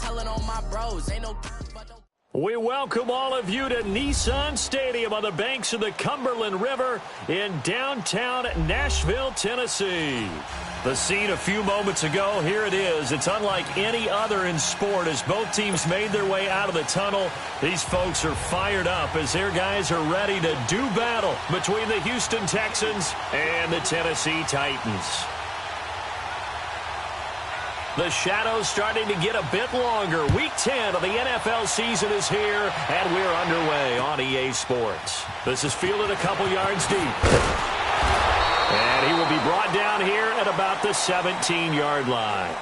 telling on my bros. Ain't no. We welcome all of you to Nissan Stadium on the banks of the Cumberland River in downtown Nashville, Tennessee. The scene a few moments ago, here it is. It's unlike any other in sport as both teams made their way out of the tunnel. These folks are fired up as their guys are ready to do battle between the Houston Texans and the Tennessee Titans. The shadow's starting to get a bit longer. Week 10 of the NFL season is here, and we're underway on EA Sports. This is fielded a couple yards deep. And he will be brought down here at about the 17-yard line.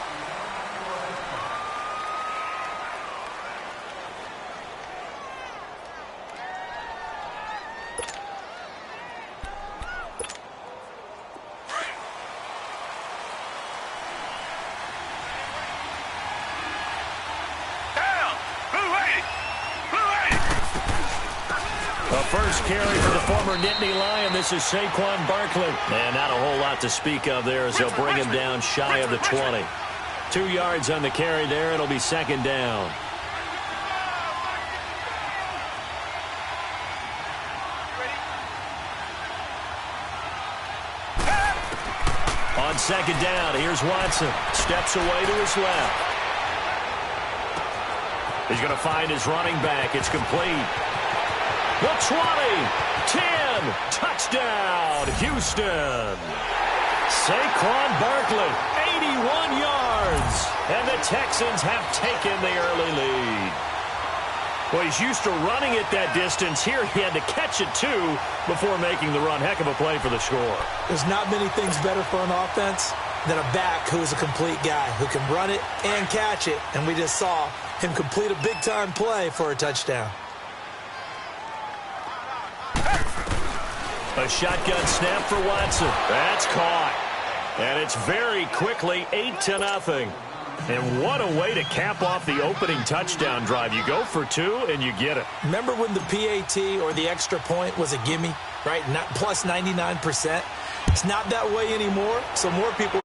First carry for the former Nittany Lion. This is Saquon Barkley. And not a whole lot to speak of there as they'll bring him down shy of the 20. 2 yards on the carry there. It'll be second down. On second down, here's Watson. Steps away to his left. He's going to find his running back. It's complete. The 20, 10, touchdown, Houston. Saquon Barkley, 81 yards, and the Texans have taken the early lead. Well, he's used to running it that distance. Here he had to catch it, too, before making the run. Heck of a play for the score. There's not many things better for an offense than a back who is a complete guy, who can run it and catch it, and we just saw him complete a big-time play for a touchdown. A shotgun snap for Watson. That's caught. And it's very quickly 8-0. And what a way to cap off the opening touchdown drive. You go for two, and you get it. Remember when the PAT or the extra point was a gimme, right? Not plus 99%. It's not that way anymore, so more people...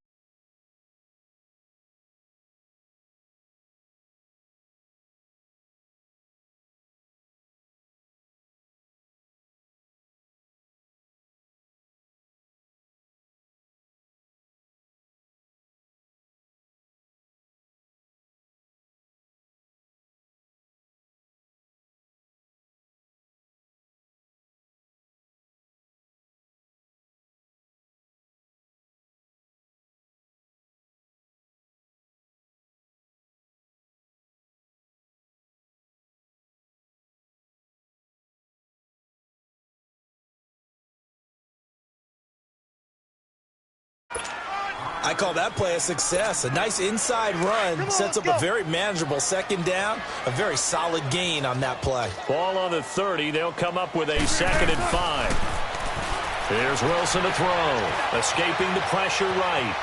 I call that play a success. A nice inside run sets up a very manageable second down. A very solid gain on that play. Ball on the 30. They'll come up with a 2nd and 5. Here's Wilson to throw. Escaping the pressure right.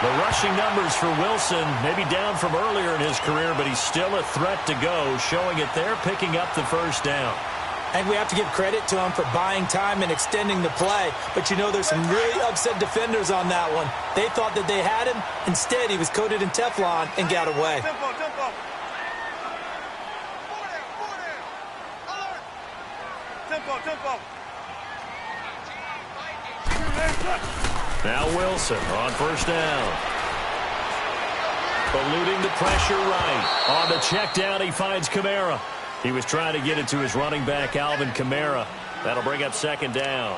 The rushing numbers for Wilson maybe down from earlier in his career, but he's still a threat to go, showing it there, picking up the first down. I think we have to give credit to him for buying time and extending the play. But, you know, there's some really upset defenders on that one. They thought that they had him. Instead, he was coated in Teflon and got away. Now Wilson on first down. Eluding the pressure right. On the check down, he finds Kamara. He was trying to get it to his running back, Alvin Kamara. That'll bring up second down.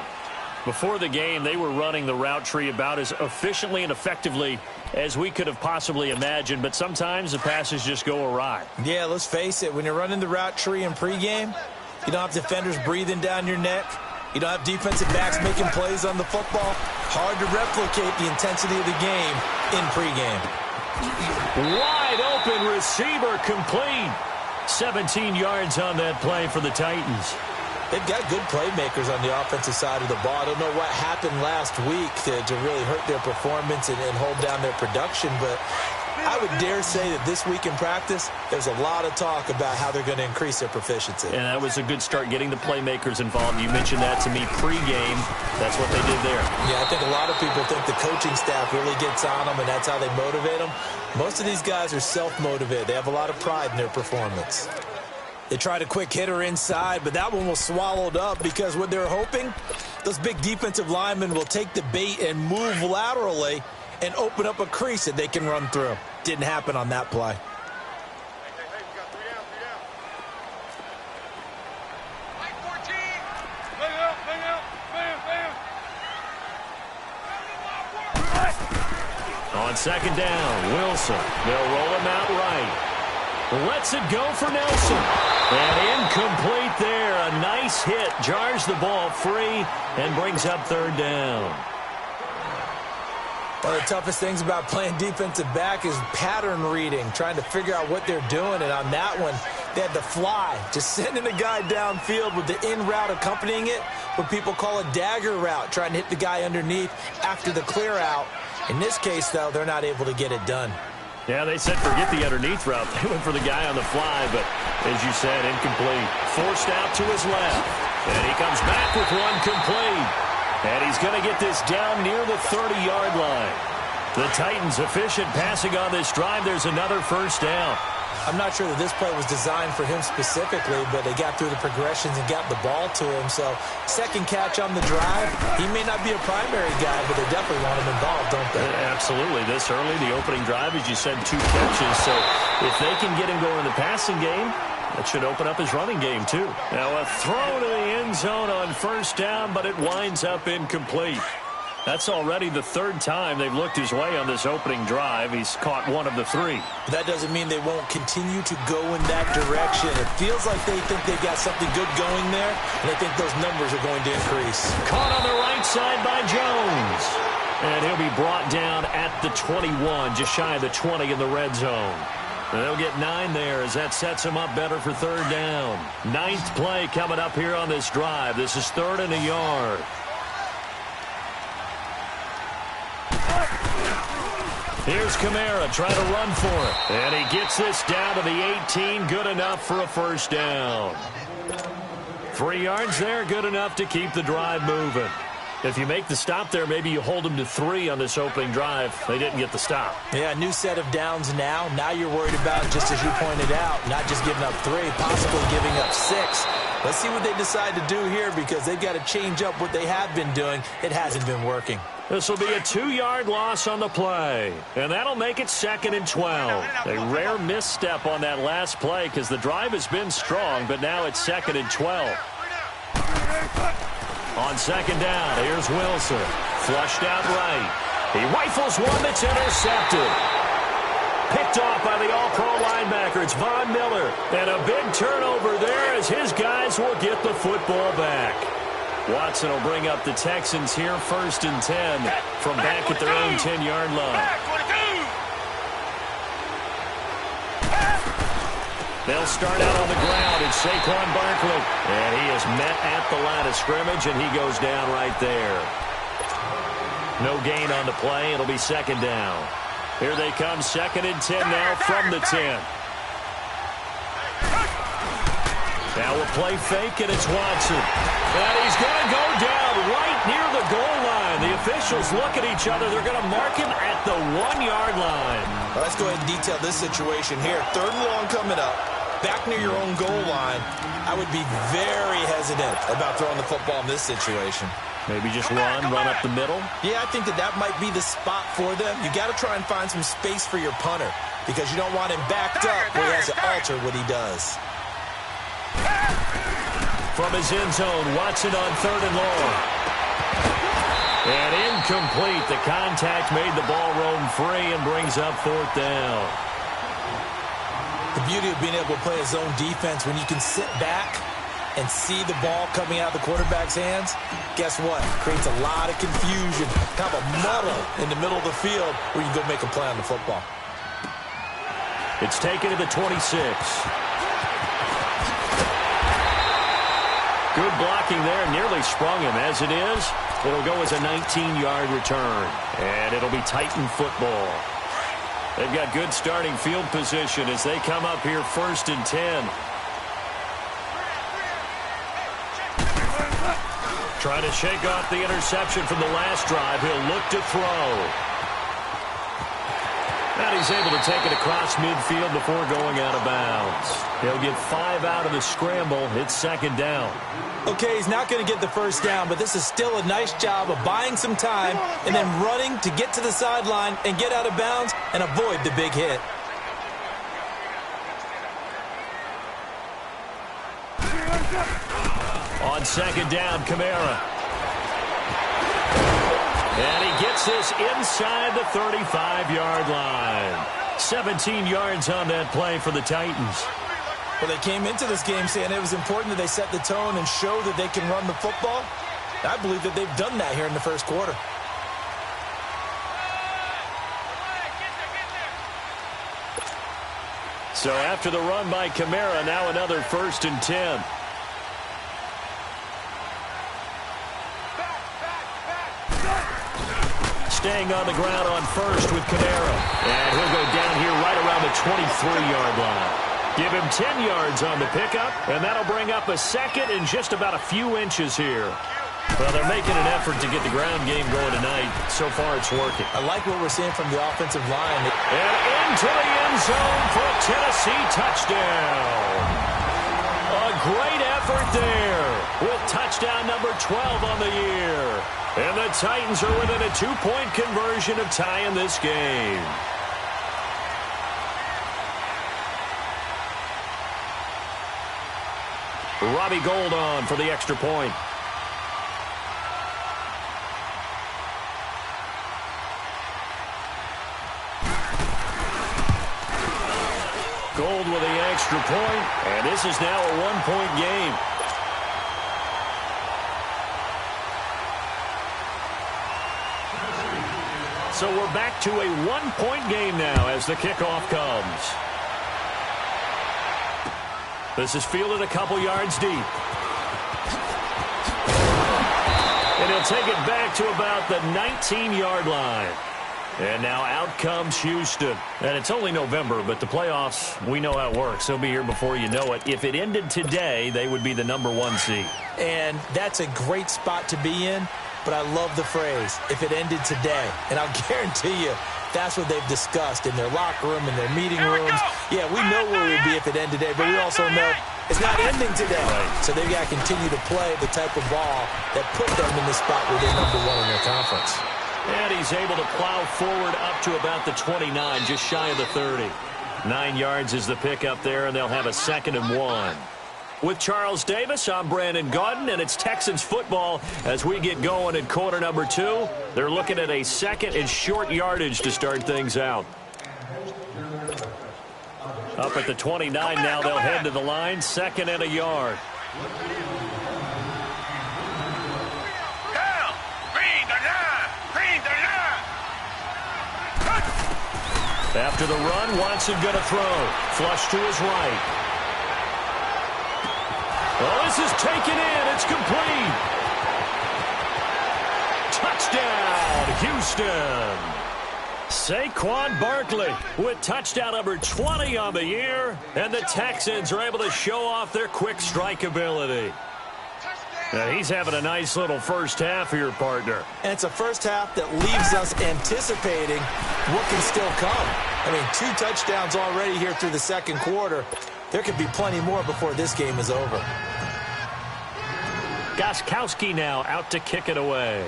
Before the game, they were running the route tree about as efficiently and effectively as we could have possibly imagined, but sometimes the passes just go awry. Yeah, let's face it. When you're running the route tree in pregame, you don't have defenders breathing down your neck. You don't have defensive backs making plays on the football. Hard to replicate the intensity of the game in pregame. Wide open receiver complete. 17 yards on that play for the Titans. They've got good playmakers on the offensive side of the ball. I don't know what happened last week to really hurt their performance and hold down their production, but I would dare say that this week in practice, there's a lot of talk about how they're going to increase their proficiency. And that was a good start, getting the playmakers involved. You mentioned that to me pregame. That's what they did there. Yeah, I think a lot of people think the coaching staff really gets on them, and that's how they motivate them. Most of these guys are self-motivated. They have a lot of pride in their performance. They tried a quick hitter inside, but that one was swallowed up because what they're hoping, those big defensive linemen will take the bait and move laterally and open up a crease that they can run through. Didn't happen on that play. On second down, Wilson. They'll roll him out right. Lets it go for Nelson. And incomplete there. A nice hit. Jars the ball free and brings up third down. One of the toughest things about playing defensive back is pattern reading, trying to figure out what they're doing. And on that one, they had to fly, just sending a guy downfield with the in route accompanying it, what people call a dagger route, trying to hit the guy underneath after the clear out. In this case, though, they're not able to get it done. Yeah, they said forget the underneath route. They went for the guy on the fly, but as you said, incomplete. Forced out to his left. And he comes back with one complete. And he's going to get this down near the 30-yard line. The Titans efficient passing on this drive. There's another first down. I'm not sure that this play was designed for him specifically, but they got through the progressions and got the ball to him. So second catch on the drive. He may not be a primary guy, but they definitely want him involved, don't they? Absolutely. This early, the opening drive, as you said, 2 catches. So if they can get him going in the passing game, that should open up his running game, too. Now a throw to the end zone on first down, but it winds up incomplete. That's already the 3rd time they've looked his way on this opening drive. He's caught 1 of the 3. But that doesn't mean they won't continue to go in that direction. It feels like they think they've got something good going there, and they think those numbers are going to increase. Caught on the right side by Jones. And he'll be brought down at the 21, just shy of the 20 in the red zone. And they'll get 9 there as that sets him up better for 3rd down. 9th play coming up here on this drive. This is 3rd and a yard. Here's Kamara trying to run for it. And he gets this down to the 18. Good enough for a first down. 3 yards there. Good enough to keep the drive moving. If you make the stop there, maybe you hold them to 3 on this opening drive. They didn't get the stop. Yeah, new set of downs now. Now you're worried about, just as you pointed out, not just giving up 3, possibly giving up 6. Let's see what they decide to do here because they've got to change up what they have been doing. It hasn't been working. This will be a 2-yard loss on the play, and that'll make it 2nd and 12. A rare misstep on that last play because the drive has been strong, but now it's 2nd and 12. On 2nd down, here's Wilson. Flushed out right. He rifles one that's intercepted. Picked off by the all-pro linebacker. It's Von Miller. And a big turnover there as his guys will get the football back. Watson will bring up the Texans here 1st and 10 from back at their own 10-yard line. They'll start out on the ground. It's Saquon Barkley. And he is met at the line of scrimmage, and he goes down right there. No gain on the play. It'll be 2nd down. Here they come, 2nd and 10 now from the 10. Now a play fake, and it's Watson. And he's going to go down right near the goal line. The officials look at each other. They're going to mark him at the 1-yard line. Well, let's go ahead and detail this situation here. 3rd and long coming up. Back near your own goal line. I would be very hesitant about throwing the football in this situation. Maybe just run up the middle? Yeah, I think that might be the spot for them. You got to try and find some space for your punter because you don't want him backed up where he has to alter what he does. From his end zone, Watson on 3rd and long. And incomplete. The contact made the ball roam free and brings up 4th down. The beauty of being able to play a zone defense when you can sit back and see the ball coming out of the quarterback's hands, guess what? Creates a lot of confusion, kind of a muddle in the middle of the field where you can go make a play on the football. It's taken to the 26. Good blocking there, nearly sprung him. As it is, it'll go as a 19-yard return. And it'll be Titan football. They've got good starting field position as they come up here 1st and 10. Trying to shake off the interception from the last drive. He'll look to throw. And he's able to take it across midfield before going out of bounds. He'll get 5 out of the scramble. It's 2nd down. Okay, he's not going to get the first down, but this is still a nice job of buying some time and then running to get to the sideline and get out of bounds and avoid the big hit. On 2nd down, Kamara. And he gets this inside the 35-yard line. 17 yards on that play for the Titans. Well, they came into this game saying it was important that they set the tone and show that they can run the football. I believe that they've done that here in the first quarter. So after the run by Kamara, now another 1st and 10. Staying on the ground on 1st with Kamara. And he'll go down here right around the 23-yard line. Give him 10 yards on the pickup, and that'll bring up a 2nd and just about a few inches here. Well, they're making an effort to get the ground game going tonight. So far, it's working. I like what we're seeing from the offensive line. And into the end zone for a Tennessee touchdown. A great effort there with touchdown number 12 on the year. And the Titans are within a 2-point conversion of tying this game. Robbie Gould on for the extra point. Gould with the extra point, and this is now a 1-point game. So we're back to a 1-point game now as the kickoff comes. This is fielded a couple yards deep. And he'll take it back to about the 19-yard line. And now out comes Houston. And it's only November, but the playoffs, we know how it works. They'll be here before you know it. If it ended today, they would be the number 1 seed. And that's a great spot to be in, but I love the phrase, if it ended today. And I'll guarantee you, that's what they've discussed in their locker room, in their meeting rooms. Yeah, we know where we'd be if it ended today, but we also know it's not ending today. Right. So they've got to continue to play the type of ball that put them in the spot where they're number 1 in their conference. And he's able to plow forward up to about the 29, just shy of the 30. 9 yards is the pickup there, and they'll have a 2nd and 1. With Charles Davis, I'm Brandon Gaudin, and it's Texans football as we get going in quarter number 2. They're looking at a 2nd and short yardage to start things out. Up at the 29 now, they'll head to the line, 2nd and a yard. After the run, Watson going to throw. Flush to his right. Oh, this is taken in. It's complete. Touchdown, Houston. Saquon Barkley with touchdown number 20 on the year. And the Texans are able to show off their quick strike ability. Now, he's having a nice little first half here, partner. And it's a first half that leaves us anticipating what can still come. I mean, 2 touchdowns already here through the second quarter. There could be plenty more before this game is over. Gostkowski now out to kick it away.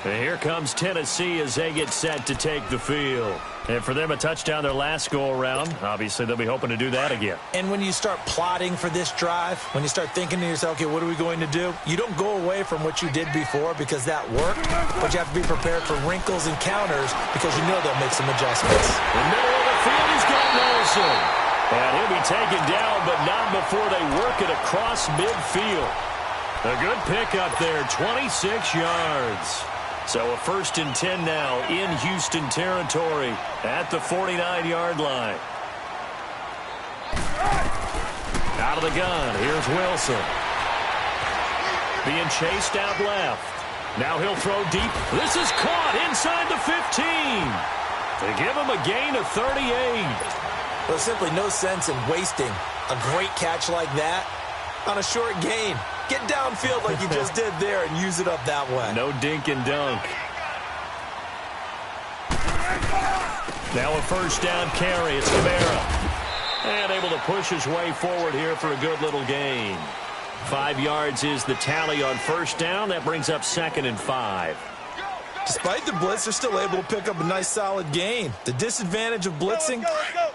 And here comes Tennessee as they get set to take the field. And for them, a touchdown their last go-around. Obviously, they'll be hoping to do that again. And when you start plotting for this drive, when you start thinking to yourself, okay, what are we going to do? You don't go away from what you did before because that worked, but you have to be prepared for wrinkles and counters because you know they'll make some adjustments. In the middle of the field, he's got Nelson. And he'll be taken down, but not before they work it across midfield. A good pickup there, 26 yards. So a 1st and 10 now in Houston territory at the 49-yard line. Out of the gun, here's Wilson. being chased out left. Now he'll throw deep. This is caught inside the 15. To give him a gain of 38. Well, there's simply no sense in wasting a great catch like that on a short gain. Get downfield like you just did there and use it up that way. No dink and dunk. Now a first down carry. It's Kamara. And able to push his way forward here for a good little gain. 5 yards is the tally on first down. That brings up 2nd and 5. Despite the blitz, they're still able to pick up a nice solid gain. The disadvantage of blitzing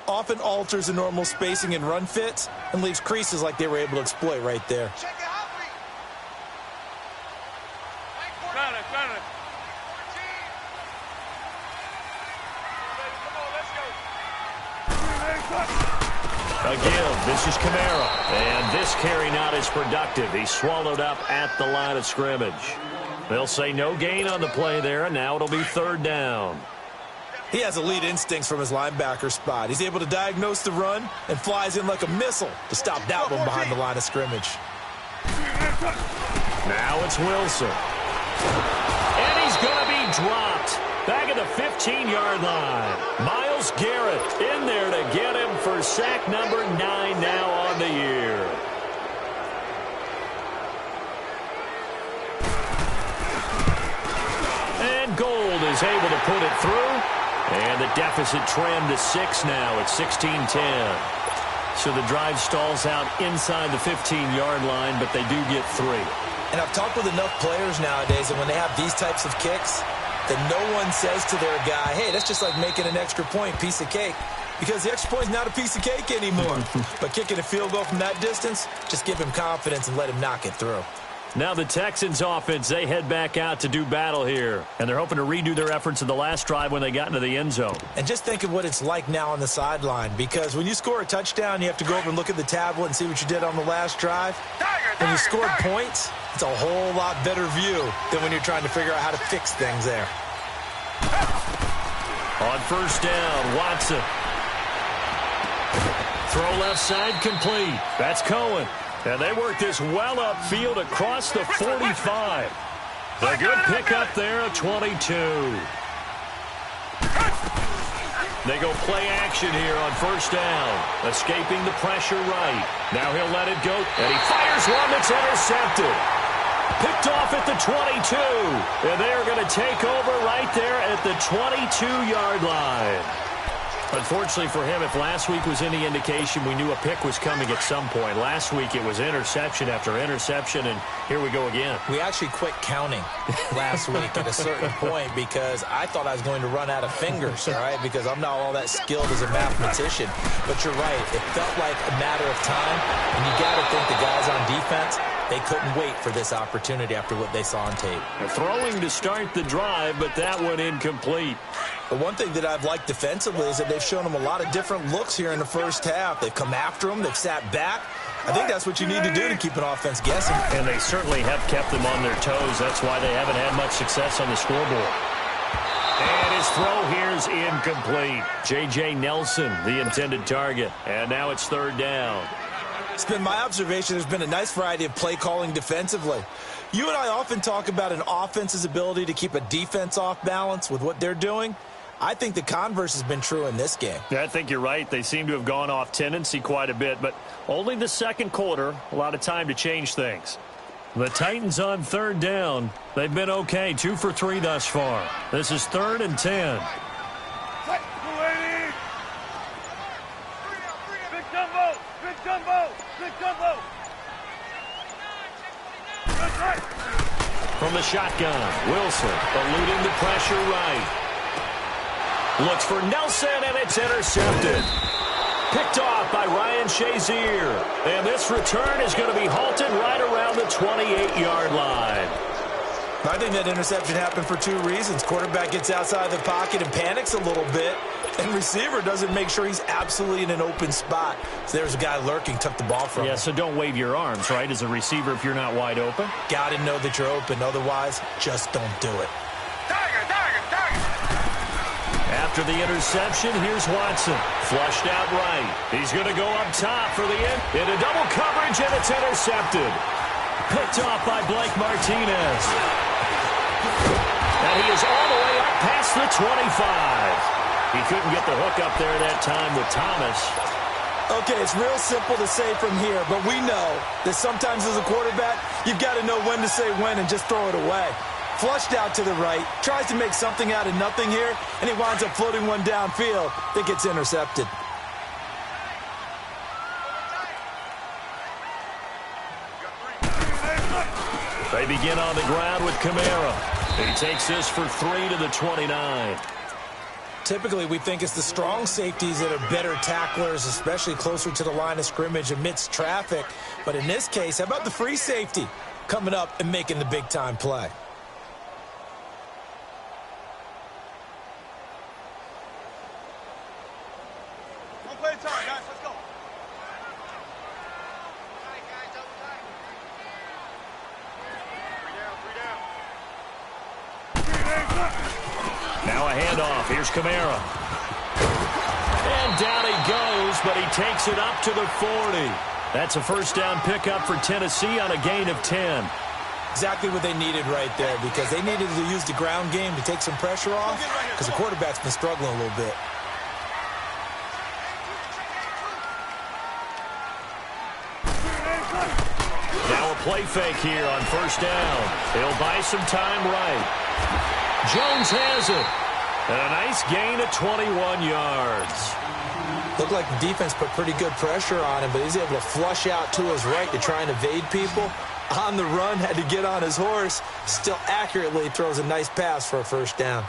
often alters the normal spacing and run fits and leaves creases like they were able to exploit right there. Again, this is Kamara. And this carry not as productive. He's swallowed up at the line of scrimmage. They'll say no gain on the play there, and now it'll be 3rd down. He has elite instincts from his linebacker spot. He's able to diagnose the run and flies in like a missile to stop that one behind the line of scrimmage. Now it's Wilson. And he's going to be dropped. Back at the 15-yard line. Myles Garrett in there to get him for sack number 9 now on the year. And Gold is able to put it through. And the deficit trimmed to 6 now at 16-10. So the drive stalls out inside the 15-yard line, but they do get 3. And I've talked with enough players nowadays, and when they have these types of kicks, that no one says to their guy, hey, that's just like making an extra point, piece of cake. Because the extra point is not a piece of cake anymore. But kicking a field goal from that distance, just give him confidence and let him knock it through. Now the Texans offense, they head back out to do battle here. And they're hoping to redo their efforts in the last drive when they got into the end zone. And just think of what it's like now on the sideline. Because when you score a touchdown, you have to go over and look at the tablet and see what you did on the last drive. When you scored points, it's a whole lot better view than when you're trying to figure out how to fix things there. On first down, Watson. Throw left side complete. That's Cohen. And they work this well upfield across the 45. A good pickup there at 22. They go play action here on first down. Escaping the pressure right. Now he'll let it go. And he fires one that's intercepted. Picked off at the 22. And they're going to take over right there at the 22-yard line. Unfortunately for him, if last week was any indication, we knew a pick was coming at some point. Last week it was interception after interception, and here we go again. We actually quit counting last week at a certain point because I thought I was going to run out of fingers, all right, because I'm not all that skilled as a mathematician. But you're right. It felt like a matter of time, and you got to think the guys on defense, they couldn't wait for this opportunity after what they saw on tape. Throwing to start the drive, but that one incomplete. The one thing that I've liked defensively is that they've shown them a lot of different looks here in the first half. They've come after them. They've sat back. I think that's what you need to do to keep an offense guessing. And they certainly have kept them on their toes. That's why they haven't had much success on the scoreboard. And his throw here is incomplete. J.J. Nelson, the intended target. And now it's 3rd down. It's been my observation there's been a nice variety of play calling defensively. You and I often talk about an offense's ability to keep a defense off balance with what they're doing. I think the converse has been true in this game. Yeah, I think you're right. They seem to have gone off tendency quite a bit, but only the second quarter, a lot of time to change things. The Titans on 3rd down. They've been okay, 2 for 3 thus far. This is 3rd and 10. Big jumbo! Big jumbo! Big jumbo! From the shotgun, Wilson eluding the pressure right. Looks for Nelson, and it's intercepted. Picked off by Ryan Shazier. And this return is going to be halted right around the 28-yard line. I think that interception happened for 2 reasons. Quarterback gets outside the pocket and panics a little bit, and receiver doesn't make sure he's absolutely in an open spot. So there's a guy lurking, took the ball from him. Yeah, so don't wave your arms, right, as a receiver if you're not wide open. Got to know that you're open. Otherwise, just don't do it. After the interception, here's Watson. Flushed out right. He's going to go up top for the end. Into double coverage, and it's intercepted. Picked off by Blake Martinez. And he is all the way up past the 25. He couldn't get the hook up there that time with Thomas. Okay, it's real simple to say from here, but we know that sometimes as a quarterback, you've got to know when to say when and just throw it away. Flushed out to the right, tries to make something out of nothing here, and he winds up floating one downfield that gets intercepted. They begin on the ground with Kamara. He takes this for 3 to the 29. Typically, we think it's the strong safeties that are better tacklers, especially closer to the line of scrimmage amidst traffic. But in this case, how about the free safety coming up and making the big-time play? One play at a time, guys. Let's go. Now a handoff. Here's Kamara. And down he goes, but he takes it up to the 40. That's a first down pickup for Tennessee on a gain of 10. Exactly what they needed right there, because they needed to use the ground game to take some pressure off, because the quarterback's been struggling a little bit. Now a play fake here on first down. He'll buy some time right. Jones has it. And a nice gain of 21 yards. Looked like the defense put pretty good pressure on him, but he's able to flush out to his right to try and evade people. On the run, had to get on his horse. Still accurately throws a nice pass for a first down.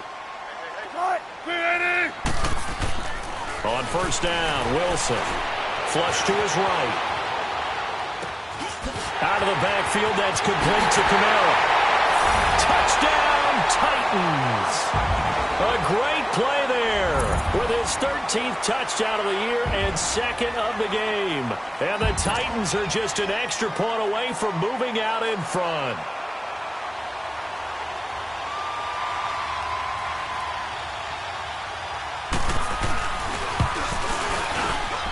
On first down, Wilson. Flush to his right. Out of the backfield, that's complete to Kamara. Touchdown, Titans. A great play there with his 13th touchdown of the year and second of the game. And the Titans are just an extra point away from moving out in front.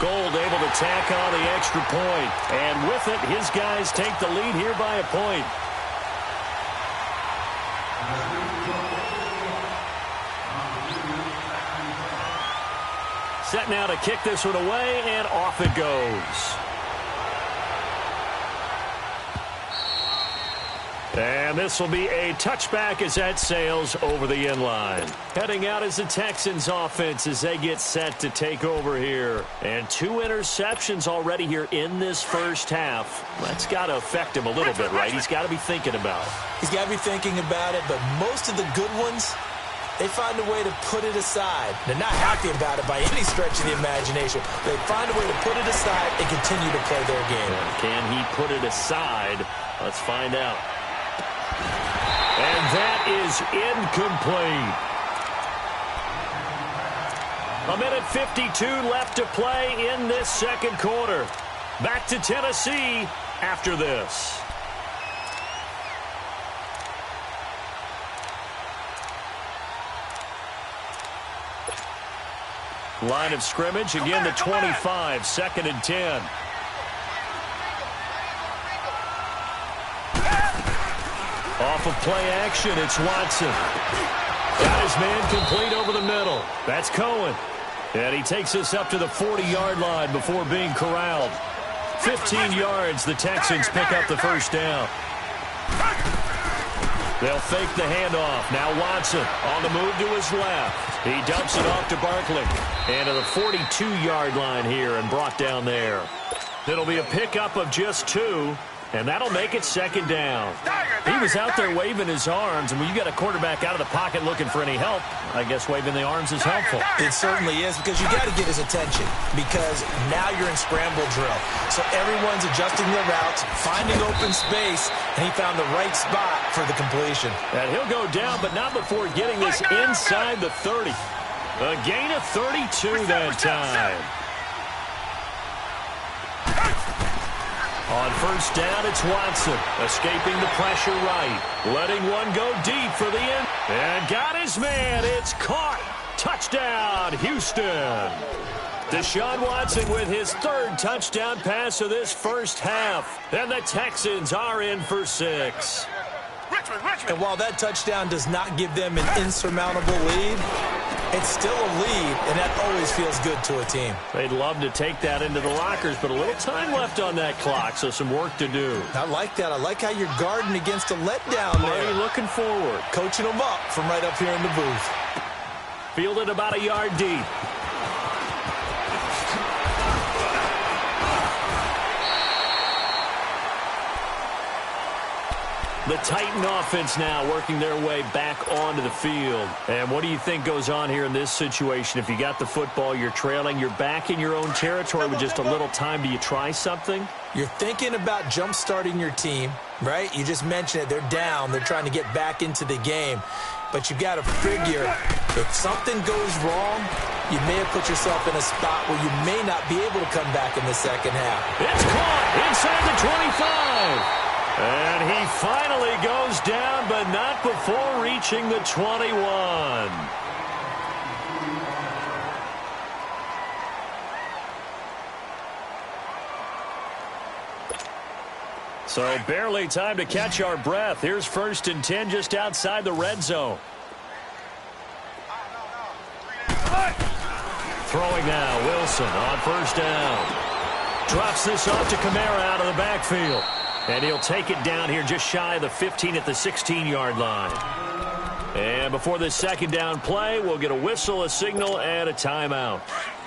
Gold able to tack on the extra point. And with it, his guys take the lead here by a point. Set now to kick this one away, and off it goes. And this will be a touchback as that sails over the end line. Heading out is the Texans offense as they get set to take over here. And 2 interceptions already here in this first half. That's got to affect him a little bit, right? He's got to be thinking about it. He's got to be thinking about it, but most of the good ones, they find a way to put it aside. They're not happy about it by any stretch of the imagination. They find a way to put it aside and continue to play their game. Can he put it aside? Let's find out. And that is incomplete. 1:52 left to play in this second quarter. Back to Tennessee after this. Line of scrimmage, again the 25, 2nd and 10. Off of play action, it's Watson. Got his man complete over the middle. That's Cohen. And he takes us up to the 40-yard line before being corralled. 15 yards, the Texans pick up the first down. They'll fake the handoff. Now Watson on the move to his left. He dumps it off to Barkley. And to the 42-yard line here and brought down there. It'll be a pickup of just 2. And that'll make it 2nd down. He was out there waving his arms, and when you got a quarterback out of the pocket looking for any help, I guess waving the arms is helpful. It certainly is, because you got to get his attention, because now you're in scramble drill. So everyone's adjusting their routes, finding open space, and he found the right spot for the completion. And he'll go down, but not before getting this inside the 30. A gain of 32 that time. On first down, it's Watson, escaping the pressure right, letting one go deep for the end, and got his man. It's caught. Touchdown, Houston. Deshaun Watson with his third touchdown pass of this first half. And the Texans are in for 6. And while that touchdown does not give them an insurmountable lead, it's still a lead, and that always feels good to a team. They'd love to take that into the lockers, but a little time left on that clock, so some work to do. I like that. I like how you're guarding against a letdown there. Already looking forward. Coaching them up from right up here in the booth. Fielded about a yard deep. The Titan offense now working their way back onto the field. And what do you think goes on here in this situation? If you got the football, you're trailing, you're back in your own territory with just a little time. Do you try something? You're thinking about jump-starting your team, right? You just mentioned it. They're down. They're trying to get back into the game. But you got to figure if something goes wrong, you may have put yourself in a spot where you may not be able to come back in the second half. It's caught inside the 25. And he finally goes down, but not before reaching the 21. So barely time to catch our breath. Here's 1st and 10 just outside the red zone. Throwing now, Wilson on 1st down. Drops this off to Kamara out of the backfield. And he'll take it down here just shy of the 15 at the 16-yard line. And before this 2nd down play, we'll get a whistle, a signal, and a timeout,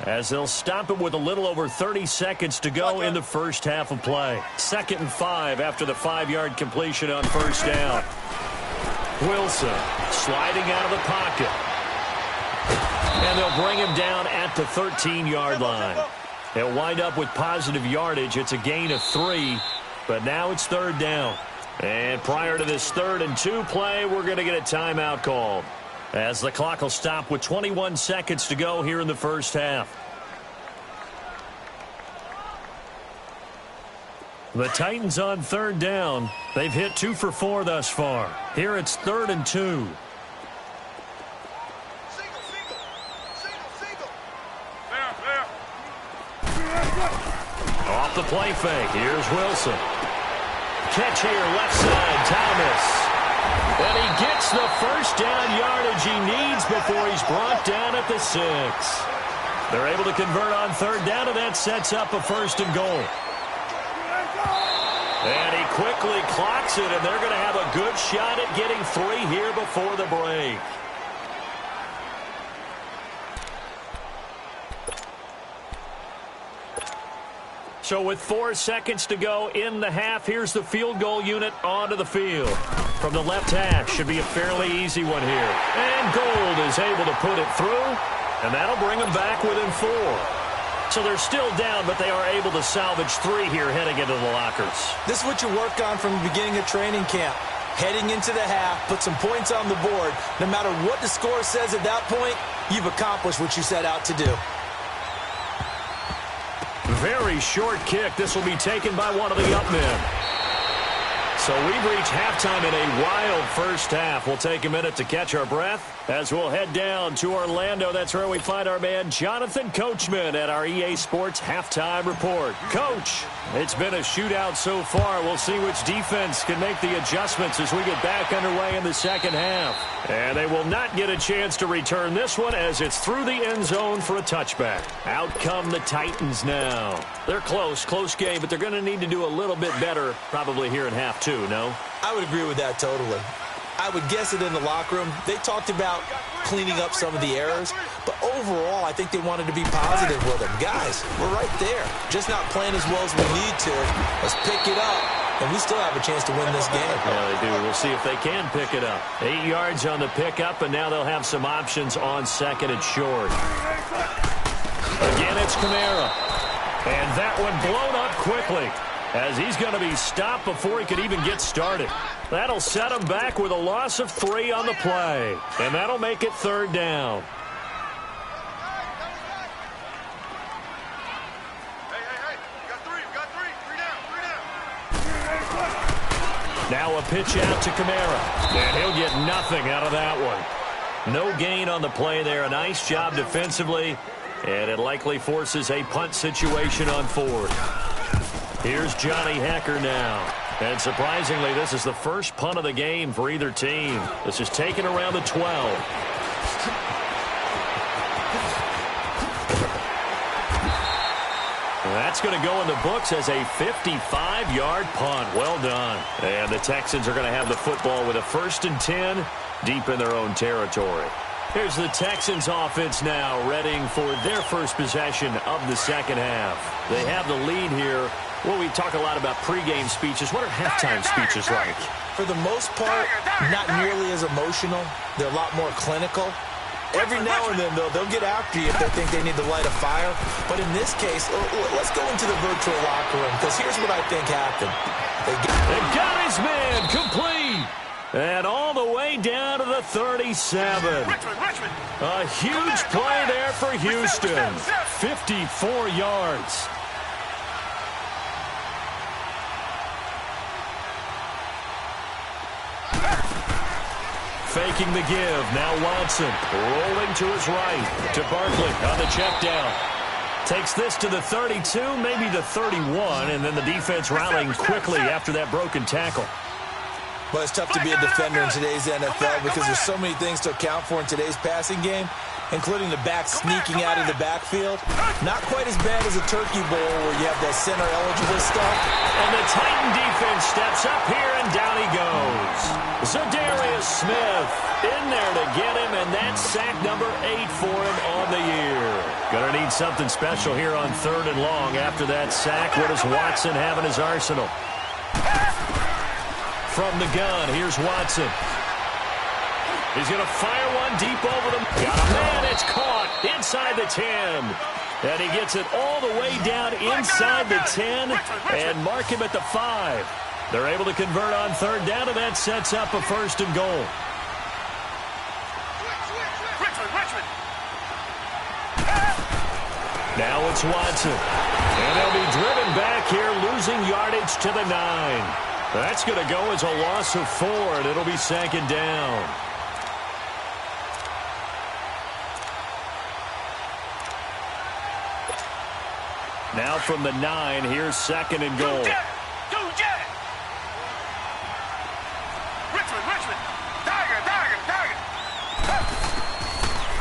as they'll stop it with a little over 30 seconds to go in the first half of play. 2nd and 5 after the 5-yard completion on 1st down. Wilson sliding out of the pocket. And they'll bring him down at the 13-yard line. They'll wind up with positive yardage. It's a gain of 3. But now it's 3rd down. And prior to this 3rd and 2 play, we're going to get a timeout called, as the clock will stop with 21 seconds to go here in the first half. The Titans on 3rd down. They've hit 2 for 4 thus far. Here it's 3rd and 2. Off the play fake. Here's Wilson. Catch here, left side, Thomas. And he gets the first down yardage he needs before he's brought down at the 6. They're able to convert on 3rd down, and that sets up a 1st and goal. And he quickly clocks it, and they're going to have a good shot at getting 3 here before the break. So with 4 seconds to go in the half, here's the field goal unit onto the field. From the left hash, should be a fairly easy one here. And Gold is able to put it through, and that'll bring them back within 4. So they're still down, but they are able to salvage 3 here heading into the lockers. This is what you work on from the beginning of training camp. Heading into the half, put some points on the board. No matter what the score says at that point, you've accomplished what you set out to do. Very short kick. This will be taken by one of the up men. So we've reached halftime in a wild first half. We'll take a minute to catch our breath as we'll head down to Orlando. That's where we find our man Jonathan Coachman at our EA Sports Halftime Report. Coach, it's been a shootout so far. We'll see which defense can make the adjustments as we get back underway in the second half. And they will not get a chance to return this one as it's through the end zone for a touchback. Out come the Titans now. They're close game, but they're going to need to do a little bit better probably here in half two, no? I would agree with that totally. I would guess it in the locker room. They talked about cleaning up some of the errors, but overall, I think they wanted to be positive with them. Guys, we're right there. Just not playing as well as we need to. Let's pick it up, and we still have a chance to win this game. Yeah, they do. We'll see if they can pick it up. 8 yards on the pickup, and now they'll have some options on second and short. Again, it's Kamara. And that one blown up quickly, as he's going to be stopped before he could even get started. That'll set him back with a loss of 3 on the play. And that'll make it third down. Hey, we got three. Three down. Now a pitch out to Kamara. And he'll get nothing out of that one. No gain on the play there. A nice job defensively. And it likely forces a punt situation on fourth. Here's Johnny Hekker now. And surprisingly, this is the first punt of the game for either team. This is taken around the 12. That's going to go in the books as a 55-yard punt. Well done. And the Texans are going to have the football with a 1st and 10 deep in their own territory. Here's the Texans offense now, readying for their first possession of the second half. They have the lead here. Well, we talk a lot about pregame speeches. What are halftime speeches like? For the most part, not nearly as emotional. They're a lot more clinical. Every now and then, though, they'll get after you if they think they need to light a fire. But in this case, let's go into the virtual locker room, because here's what I think happened. They got his man complete. And all the way down to the 37. A huge play there for Houston. 54 yards. Faking the give. Now Watson rolling to his right to Barkley on the check down. Takes this to the 32, maybe the 31, and then the defense rallying quickly after that broken tackle. Well, it's tough to be a defender in today's NFL because there's so many things to account for in today's passing game, including the back sneaking out of the backfield. Not quite as bad as a turkey bowl where you have that center-eligible stuff. And the Titan defense steps up here, and down he goes. Za'Darius Smith in there to get him, and that's sack number 8 for him on the year. Gonna need something special here on 3rd and long after that sack. What does Watson have in his arsenal? From the gun, here's Watson. He's going to fire one deep over the... Got a man, it's caught inside the 10. And he gets it all the way down inside the 10 and mark him at the 5. They're able to convert on 3rd down, and that sets up a 1st and goal. Now it's Watson. And they'll be driven back here, losing yardage to the 9. That's going to go as a loss of 4, and it'll be 2nd down. Now from the 9, here's 2nd and goal.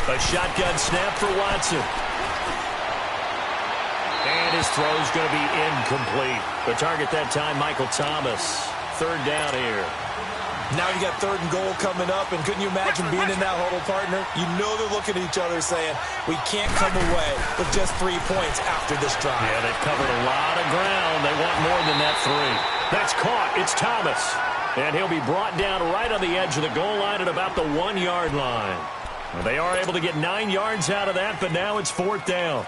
A shotgun snap for Watson. And his throw's going to be incomplete. The target that time, Michael Thomas. 3rd down here. Now you got 3rd and goal coming up, and couldn't you imagine being in that huddle, partner? You know they're looking at each other saying, we can't come away with just 3 points after this drive. Yeah, they've covered a lot of ground. They want more than that 3. That's caught. It's Thomas. And he'll be brought down right on the edge of the goal line at about the 1-yard line. Well, they are able to get 9 yards out of that, but now it's 4th down.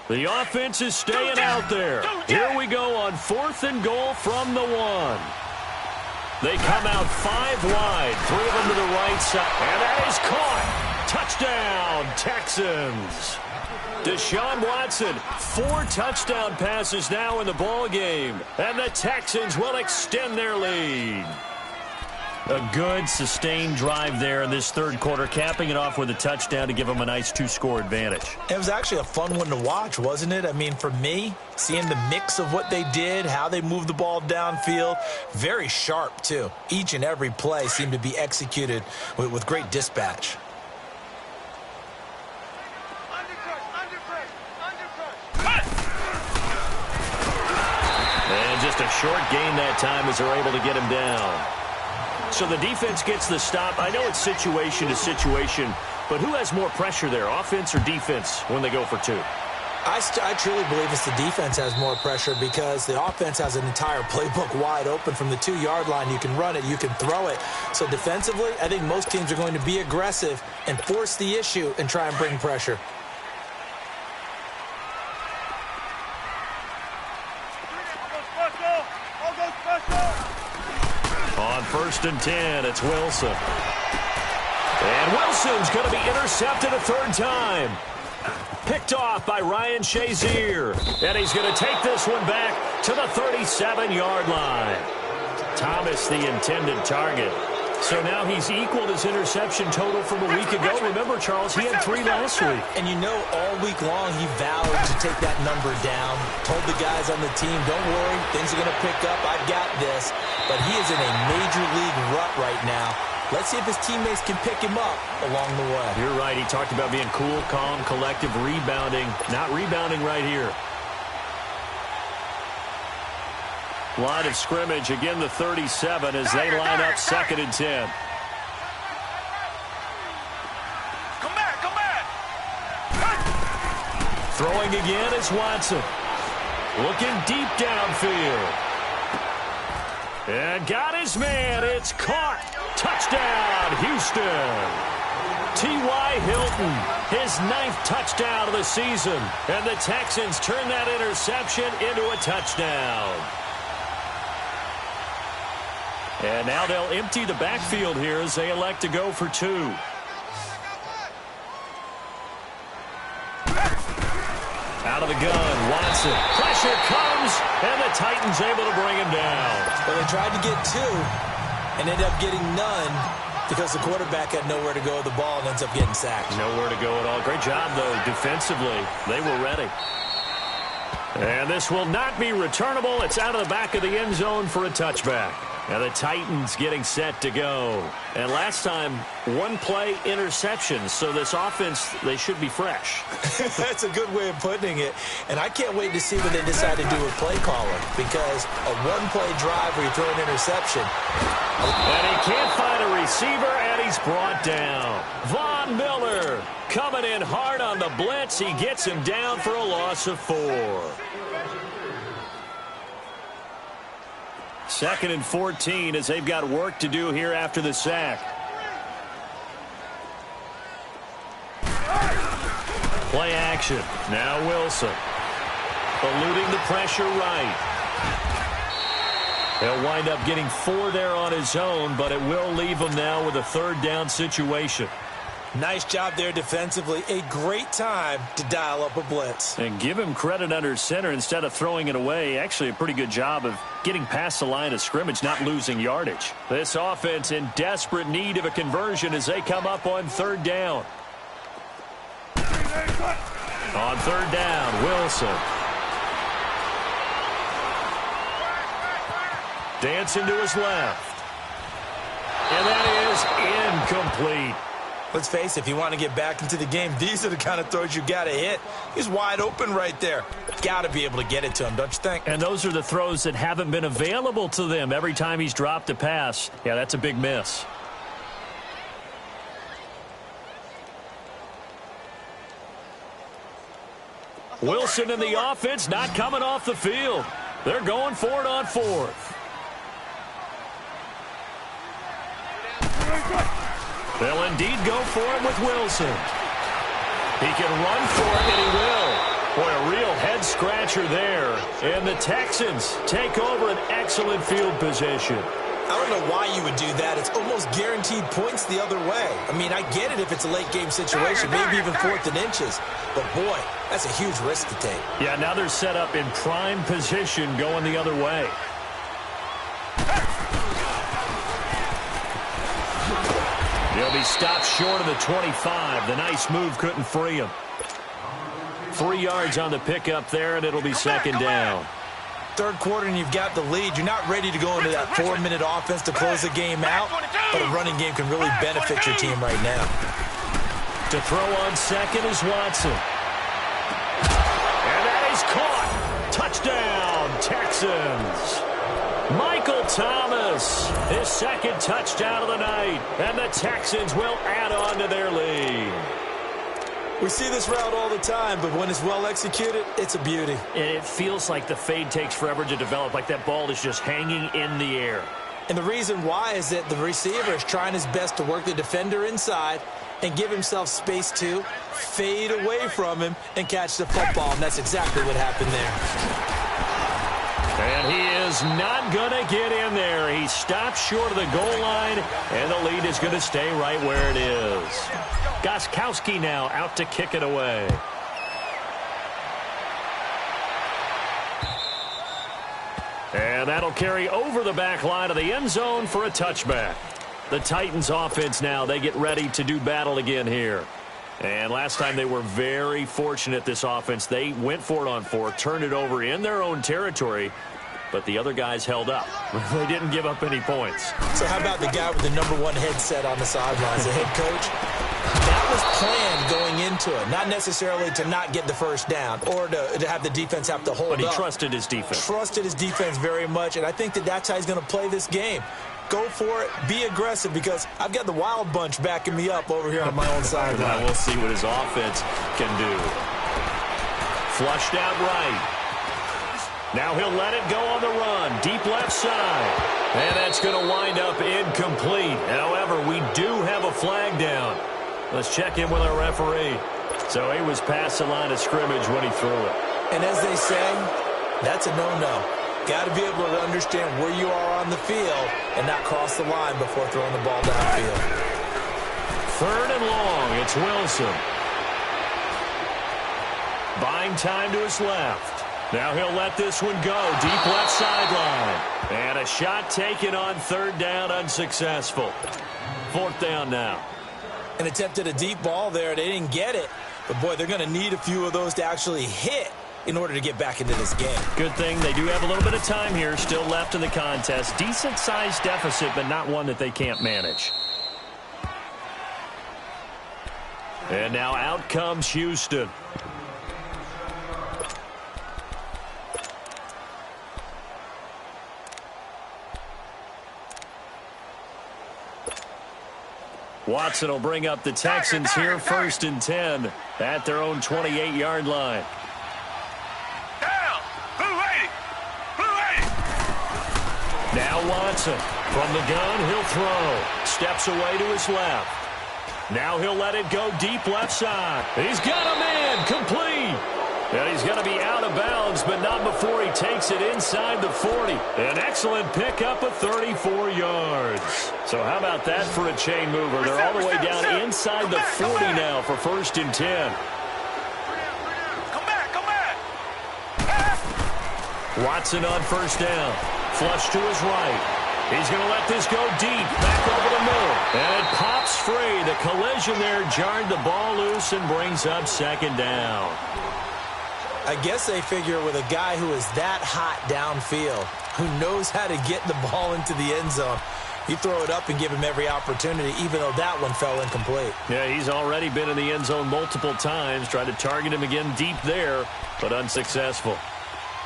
The offense is staying out there. Here we go on 4th and goal from the 1. They come out 5 wide, 3 of them to the right side. And that is caught. Touchdown, Texans. Deshaun Watson, 4 touchdown passes now in the ball game. And the Texans will extend their lead. A good, sustained drive there in this 3rd quarter, capping it off with a touchdown to give them a nice 2-score advantage. It was actually a fun one to watch, wasn't it? I mean, for me, seeing the mix of what they did, how they moved the ball downfield, very sharp, too. Each and every play seemed to be executed with great dispatch. And just a short gain that time as they're able to get him down. So the defense gets the stop. I know it's situation to situation, but who has more pressure there, offense or defense, when they go for 2? I truly believe it's the defense has more pressure because the offense has an entire playbook wide open from the 2-yard line. You can run it, you can throw it. So defensively, I think most teams are going to be aggressive and force the issue and try and bring pressure. On 1st and 10, it's Wilson. And Wilson's going to be intercepted a 3rd time. Picked off by Ryan Shazier. And he's going to take this one back to the 37-yard line. Thomas, the intended target. So now he's equaled his interception total from a week ago. Remember, Charles, he had 3 last week. And you know, all week long he vowed to take that number down. Told the guys on the team, don't worry, things are going to pick up. I've got this. But he is in a major league rut right now. Let's see if his teammates can pick him up along the way. You're right. He talked about being cool, calm, collective, rebounding. Not rebounding right here. Line of scrimmage, again the 37 as they line up 2nd and 10. Come back. Throwing again is Watson. Looking deep downfield. And got his man. It's caught. Touchdown, Houston. T.Y. Hilton, his 9th touchdown of the season. And the Texans turn that interception into a touchdown. And now they'll empty the backfield here as they elect to go for 2. Out of the gun, Watson. Pressure comes, and the Titans able to bring him down. Well, they tried to get 2 and ended up getting none because the quarterback had nowhere to go with the ball and ends up getting sacked. Nowhere to go at all. Great job, though, defensively. They were ready. And this will not be returnable. It's out of the back of the end zone for a touchback. Now the Titans getting set to go. And last time, 1-play interception. So this offense, they should be fresh. That's a good way of putting it. And I can't wait to see what they decide to do with play calling. Because a 1-play drive where you throw an interception. And he can't find a receiver, and he's brought down. Von Miller coming in hard on the blitz. He gets him down for a loss of 4. 2nd and 14 as they've got work to do here after the sack. Play action. Now Wilson. Eluding the pressure right. He'll wind up getting 4 there on his own, but it will leave him now with a 3rd down situation. Nice job there defensively. A great time to dial up a blitz. And give him credit under center instead of throwing it away. Actually a pretty good job of getting past the line of scrimmage, not losing yardage. This offense in desperate need of a conversion as they come up on 3rd down. On 3rd down, Wilson. Dancing to his left. And that is incomplete. Let's face it, if you want to get back into the game, these are the kind of throws you got to hit. He's wide open right there. Got to be able to get it to him, don't you think? And those are the throws that haven't been available to them every time he's dropped a pass. Yeah, that's a big miss. Wilson and the offense not coming off the field. They're going for it on 4th. They'll indeed go for it with Wilson. He can run for it, and he will. Boy, a real head-scratcher there. And the Texans take over an excellent field position. I don't know why you would do that. It's almost guaranteed points the other way. I mean, I get it if it's a late-game situation, maybe even 4th and inches. But, boy, that's a huge risk to take. Yeah, now they're set up in prime position going the other way. He'll be stopped short of the 25. The nice move couldn't free him. 3 yards on the pickup there, and it'll be 2nd down. 3rd quarter, and you've got the lead. You're not ready to go into that 4-minute offense to close the game out, but a running game can really benefit your team right now. To throw on 2nd is Watson. And that is caught. Touchdown, Texans. Michael Thomas, his 2nd touchdown of the night, and the Texans will add on to their lead. We see this route all the time, but when it's well executed, it's a beauty. It feels like the fade takes forever to develop, like that ball is just hanging in the air. And the reason why is that the receiver is trying his best to work the defender inside and give himself space to fade away from him and catch the football, and that's exactly what happened there. And he is not going to get in there. He stops short of the goal line, and the lead is going to stay right where it is. Gostkowski now out to kick it away. And that'll carry over the back line of the end zone for a touchback. The Titans offense now, they get ready to do battle again here. And last time they were very fortunate, this offense. They went for it on 4, turned it over in their own territory, but the other guys held up. They didn't give up any points. So how about the guy with the #1 headset on the sidelines, the head coach? That was planned going into it, not necessarily to not get the first down or to have the defense have to hold up. But he trusted his defense. Trusted his defense very much, and I think that's how he's going to play this game. Go for it. Be aggressive, because I've got the Wild Bunch backing me up over here on my own sideline. We'll see what his offense can do. Flushed out right. Now he'll let it go on the run. Deep left side. And that's going to wind up incomplete. However, we do have a flag down. Let's check in with our referee. So he was past the line of scrimmage when he threw it. And as they say, that's a no-no. Got to be able to understand where you are on the field and not cross the line before throwing the ball downfield. 3rd and long. It's Wilson. Buying time to his left. Now he'll let this one go. Deep left sideline. And a shot taken on 3rd down, unsuccessful. 4th down now. And attempted a deep ball there. They didn't get it. But, boy, they're going to need a few of those to actually hit in order to get back into this game. Good thing they do have a little bit of time here still left in the contest. Decent-sized deficit, but not one that they can't manage. And now out comes Houston. Watson will bring up the Texans here, 1st and 10 at their own 28-yard line. Down! Blue 80! Blue 80! Now Watson from the gun, he'll throw. Steps away to his left. Now he'll let it go deep left side. He's got a man, complete. And he's going to be out of bounds, but not before he takes it inside the 40. An excellent pickup of 34 yards. So how about that for a chain mover? They're all the way down inside the 40 now for 1st and 10. Come back! Watson on 1st down. Flush to his right. He's going to let this go deep, back over the middle. And it pops free. The collision there jarred the ball loose and brings up 2nd down. I guess they figure with a guy who is that hot downfield, who knows how to get the ball into the end zone, you throw it up and give him every opportunity, even though that one fell incomplete. Yeah, he's already been in the end zone multiple times. Tried to target him again deep there, but unsuccessful.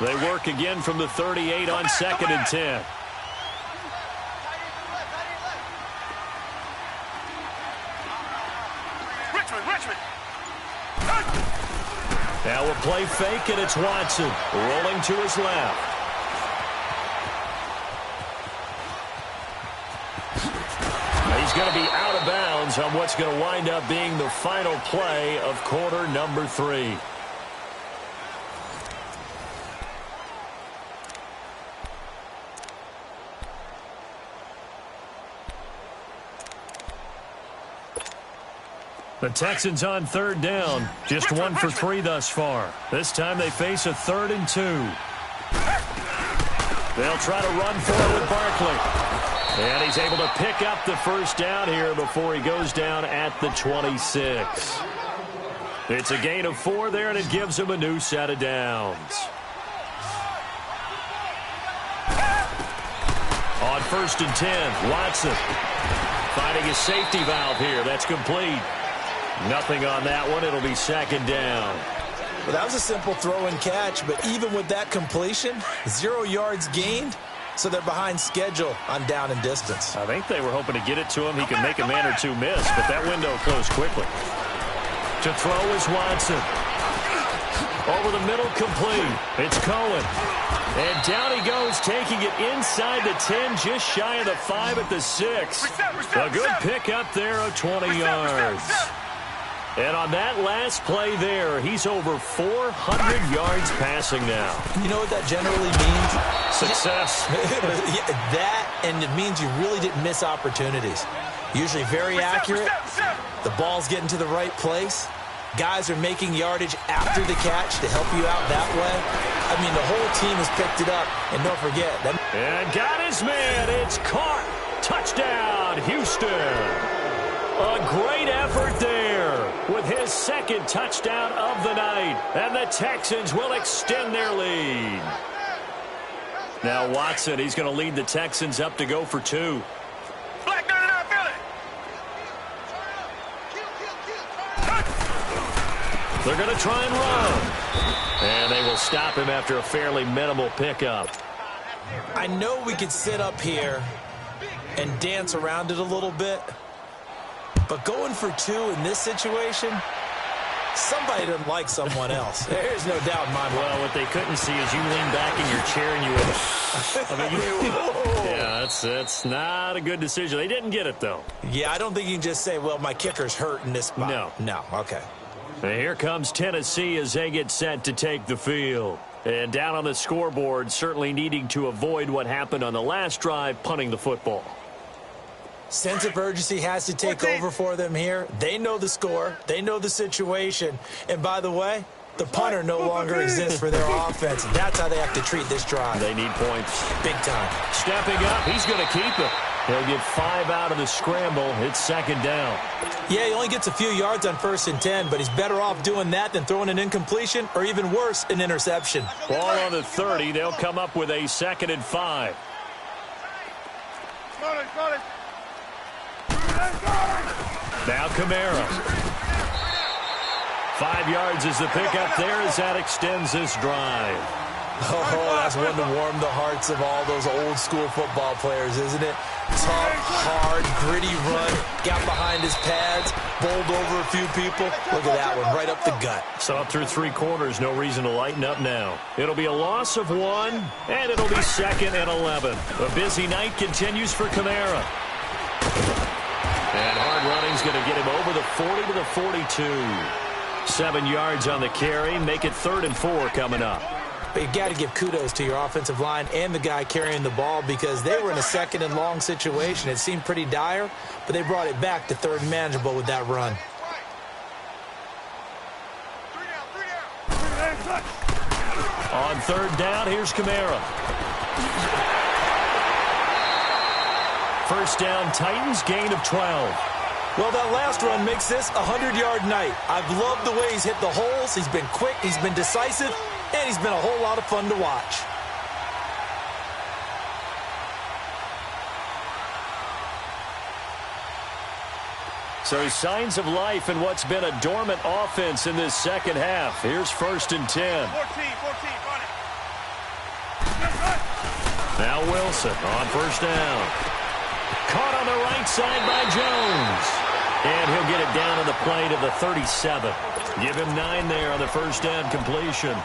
They work again from the 38 on 2nd and 10. Richmond! Now a play fake, and it's Watson rolling to his left. He's going to be out of bounds on what's going to wind up being the final play of quarter number 3. The Texans on 3rd down. Just 1 for 3 thus far. This time they face a 3rd and 2. They'll try to run for it with Barkley. And he's able to pick up the 1st down here before he goes down at the 26. It's a gain of 4 there, and it gives him a new set of downs. On 1st and 10, Watson finding a safety valve here. That's complete. Nothing on that one. It'll be 2nd down. Well, that was a simple throw and catch, but even with that completion, 0 yards gained, so they're behind schedule on down and distance. I think they were hoping to get it to him. He can make a man or two miss, but that window closed quickly. To throw is Watson. Over the middle, complete. It's Cohen. And down he goes, taking it inside the 10, just shy of the 5 at the 6. A good pickup there of 20 yards. And on that last play there, he's over 400 yards passing now. You know what that generally means? Success. That, and it means you really didn't miss opportunities. Usually very accurate. The ball's getting to the right place. Guys are making yardage after the catch to help you out that way. I mean, the whole team has picked it up. And don't forget. And got his man. It's caught. Touchdown, Houston. A great effort there with his second touchdown of the night. And the Texans will extend their lead. Now Watson, he's going to lead the Texans up to go for 2. They're going to try and run. And they will stop him after a fairly minimal pickup. I know we could sit up here and dance around it a little bit, but going for 2 in this situation, somebody doesn't like someone else. There's no doubt in my mind. Well, what they couldn't see is you lean back in your chair and you went, yeah, that's not a good decision. They didn't get it, though. Yeah, I don't think you can just say, well, my kicker's hurt in this spot. No, okay. And here comes Tennessee as they get set to take the field. And down on the scoreboard, certainly needing to avoid what happened on the last drive, punting the football. Sense of urgency has to take over for them here. They know the score. They know the situation. And by the way, the punter no longer exists for their offense. That's how they have to treat this drive. They need points. Big time. Stepping up, he's going to keep it. He'll get 5 out of the scramble. It's second down. Yeah, he only gets a few yards on 1st and 10, but he's better off doing that than throwing an incompletion or even worse, an interception. Ball on the 30. They'll come up with a 2nd and 5. Now Kamara. 5 yards is the pickup there as that extends this drive. Oh, that's one to warm the hearts of all those old school football players, isn't it? Tough, hard, gritty run, got behind his pads, bowled over a few people. Look at that one, right up the gut. So up through 3 quarters, no reason to lighten up now. It'll be a loss of 1, and it'll be 2nd and 11. A busy night continues for Kamara. And hard running's going to get him over the 40 to the 42. 7 yards on the carry, make it 3rd and 4 coming up. But you've got to give kudos to your offensive line and the guy carrying the ball because they were in a 2nd and long situation. It seemed pretty dire, but they brought it back to 3rd and manageable with that run. On 3rd down, here's Kamara. 1st down, Titans, gain of 12. Well, that last run makes this a 100-yard night. I've loved the way he's hit the holes. He's been quick, he's been decisive, and he's been a whole lot of fun to watch. So signs of life in what's been a dormant offense in this second half. Here's 1st and 10. 14, run it. Now Wilson on 1st down. Caught on the right side by Jones. And he'll get it down to the play to the 37. Give him 9 there on the 1st down completion.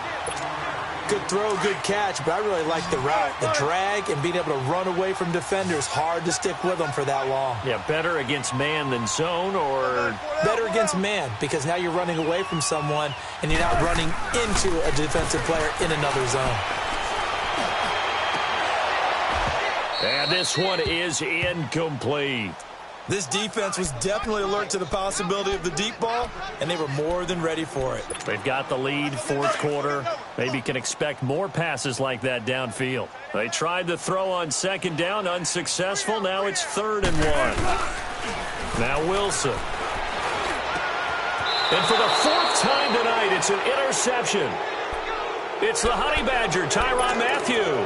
Good throw, good catch, but I really like the route. The drag and being able to run away from defenders, hard to stick with them for that long. Yeah, better against man than zone, or better against man, because now you're running away from someone and you're not running into a defensive player in another zone. And this one is incomplete. This defense was definitely alert to the possibility of the deep ball, and they were more than ready for it. They've got the lead, 4th quarter. Maybe can expect more passes like that downfield. They tried the throw on 2nd down, unsuccessful. Now it's 3rd and 1. Now Wilson. And for the 4th time tonight, it's an interception. It's the Honey Badger, Tyrann Mathieu.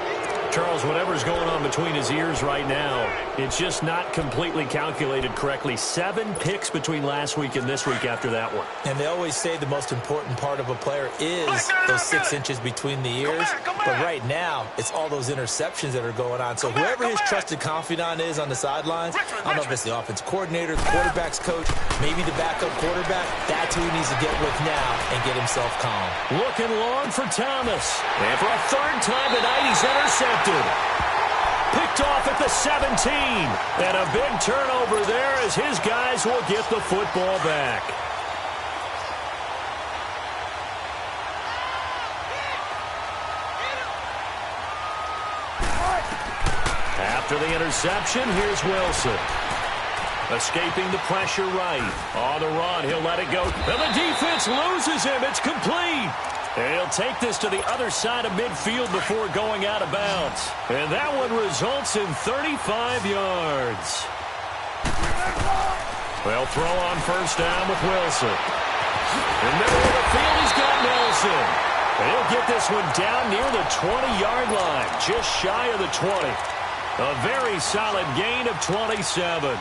Charles, whatever's going on between his ears right now, it's just not completely calculated correctly. 7 picks between last week and this week after that one. And they always say the most important part of a player is those 6 inches between the ears. But right now, it's all those interceptions that are going on. So whoever his trusted confidant is on the sidelines, I don't know if it's the offense coordinator, the quarterback's coach, maybe the backup quarterback, that's who he needs to get with now and get himself calm. Looking long for Thomas. And for a 3rd time tonight, he's intercepted. Picked off at the 17. And a big turnover there as his guys will get the football back. After the interception, here's Wilson. Escaping the pressure right. On the run, he'll let it go. And the defense loses him. It's complete. And he'll take this to the other side of midfield before going out of bounds. And that one results in 35 yards. They'll throw on first down with Wilson. In the middle of the field, he's got Nelson. And he'll get this one down near the 20-yard line, just shy of the 20. A very solid gain of 27.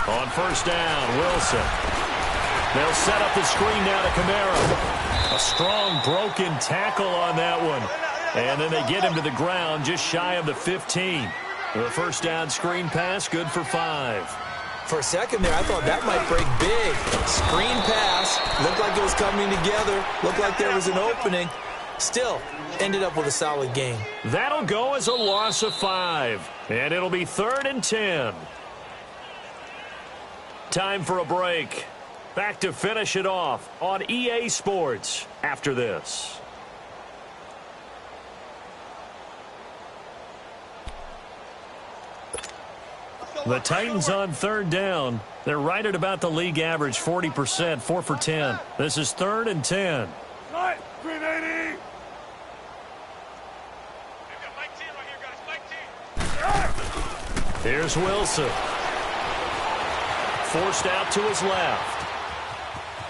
On first down, Wilson. They'll set up the screen now to Kamara. A strong broken tackle on that one. And then they get him to the ground just shy of the 15. The first down screen pass, good for 5. For a second there, I thought that might break big. Screen pass, looked like it was coming together, looked like there was an opening. Still, ended up with a solid gain. That'll go as a loss of 5. And it'll be 3rd and 10. Time for a break. Back to finish it off on EA Sports after this. The Titans on 3rd down. They're right at about the league average, 40%, 4 for 10. This is 3rd and 10. Right, 380. Here's Wilson. Forced out to his left.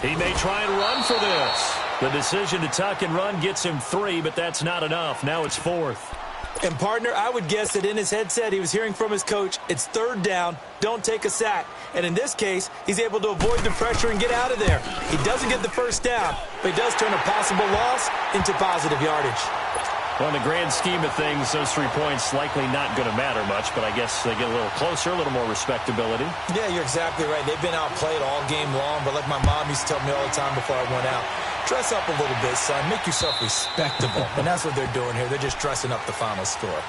He may try and run for this. The decision to tuck and run gets him 3, but that's not enough. Now it's 4th. And, partner, I would guess that in his headset he was hearing from his coach, it's 3rd down, don't take a sack. And in this case, he's able to avoid the pressure and get out of there. He doesn't get the first down, but he does turn a possible loss into positive yardage. Well, in the grand scheme of things, those 3 points likely not going to matter much, but I guess they get a little closer, a little more respectability. Yeah, you're exactly right. They've been outplayed all game long, but like my mom used to tell me all the time before I went out, dress up a little bit, son. Make yourself respectable. And that's what they're doing here. They're just dressing up the final score.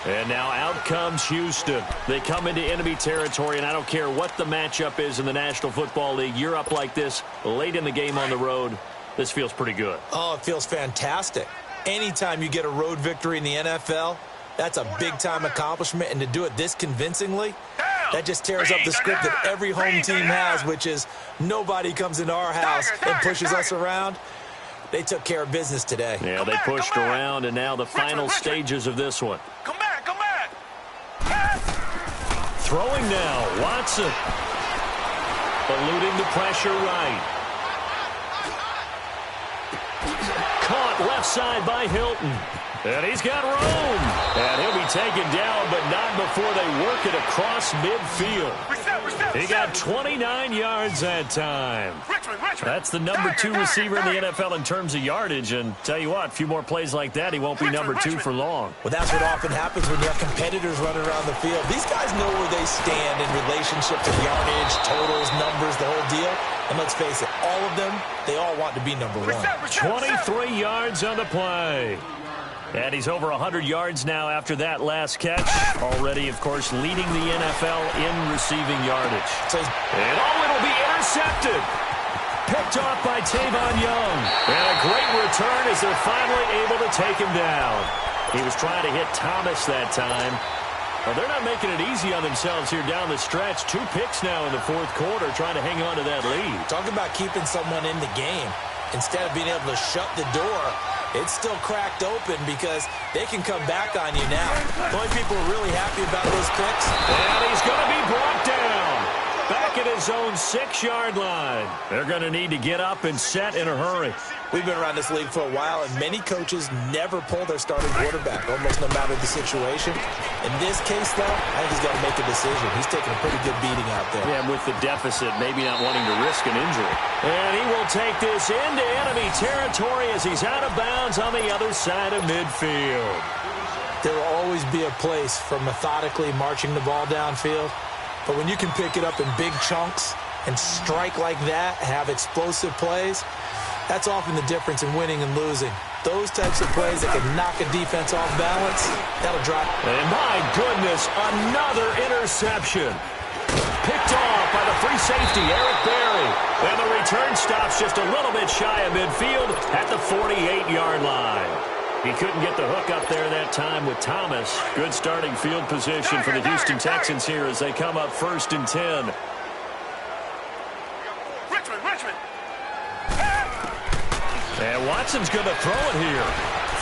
And now out comes Houston. They come into enemy territory, and I don't care what the matchup is in the National Football League. You're up like this late in the game on the road. This feels pretty good. Oh, it feels fantastic. Anytime you get a road victory in the NFL, that's a big-time accomplishment. And to do it this convincingly, that just tears up the script that every home team has, which is nobody comes into our house and pushes us around. They took care of business today. Yeah, they pushed around, and now the final stages of this one. Come back, come back. Throwing now, Watson. Eluding the pressure right. Caught left side by Hilton. And he's got room. And he'll be taken down, but not before they work it across midfield. He got 29 yards that time. That's the number 2 receiver in the NFL in terms of yardage. And tell you what, a few more plays like that, he won't be number 2 for long. Well, that's what often happens when you have competitors running around the field. These guys know where they stand in relationship to yardage, totals, numbers, the whole deal. And let's face it, all of them, they all want to be number 1. 23 yards on the play. And he's over 100 yards now after that last catch. Already, of course, leading the NFL in receiving yardage. And it'll be intercepted. Picked off by Tavon Young. And a great return as they're finally able to take him down. He was trying to hit Thomas that time. Well, they're not making it easy on themselves here down the stretch. 2 picks now in the 4th quarter trying to hang on to that lead. Talk about keeping someone in the game. Instead of being able to shut the door, it's still cracked open because they can come back on you now. The only people who are really happy about those picks. And he's going to be brought down. Back at his own 6-yard line. They're going to need to get up and set in a hurry. We've been around this league for a while, and many coaches never pull their starting quarterback, almost no matter the situation. In this case, though, I think he's got to make a decision. He's taking a pretty good beating out there. Yeah, with the deficit, maybe not wanting to risk an injury. And he will take this into enemy territory as he's out of bounds on the other side of midfield. There will always be a place for methodically marching the ball downfield. But when you can pick it up in big chunks and strike like that, have explosive plays, that's often the difference in winning and losing. Those types of plays that can knock a defense off balance, that'll drive. And my goodness, another interception. Picked off by the free safety, Eric Berry. And the return stops just a little bit shy of midfield at the 48-yard line. He couldn't get the hook up there that time with Thomas. Good starting field position for the Houston Texans here as they come up 1st and 10. Richmond. And Watson's going to throw it here.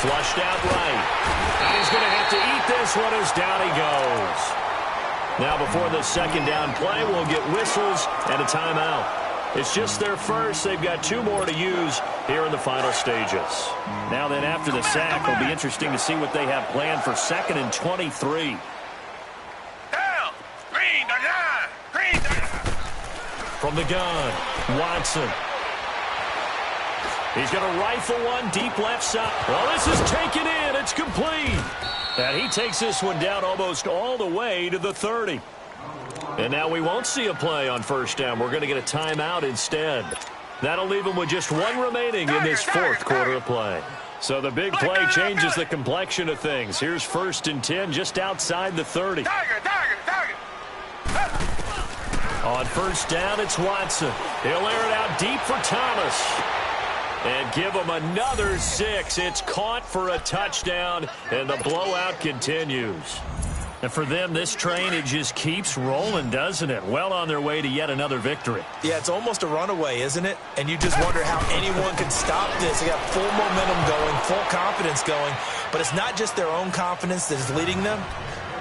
Flushed out right. And he's going to have to eat this one as down he goes. Now before the second down play, we'll get whistles and a timeout. It's just their first. They've got 2 more to use here in the final stages. Now then, after the sack, it'll be interesting to see what they have planned for 2nd and 23. Down. Green. From the gun, Watson. He's going to rifle one deep left side. Well, this is taken in. It's complete. And he takes this one down almost all the way to the 30. And now we won't see a play on 1st down. We're going to get a timeout instead. That'll leave him with just 1 remaining in this 4th quarter of play. So the big play changes the complexion of things. Here's 1st and 10 just outside the 30. Target. On 1st down, it's Watson. He'll air it out deep for Thomas. And give him another 6. It's caught for a touchdown, and the blowout continues. And for them, this train, it just keeps rolling, doesn't it? Well on their way to yet another victory. Yeah, it's almost a runaway, isn't it? And you just wonder how anyone can stop this. They got full momentum going, full confidence going. But it's not just their own confidence that is leading them.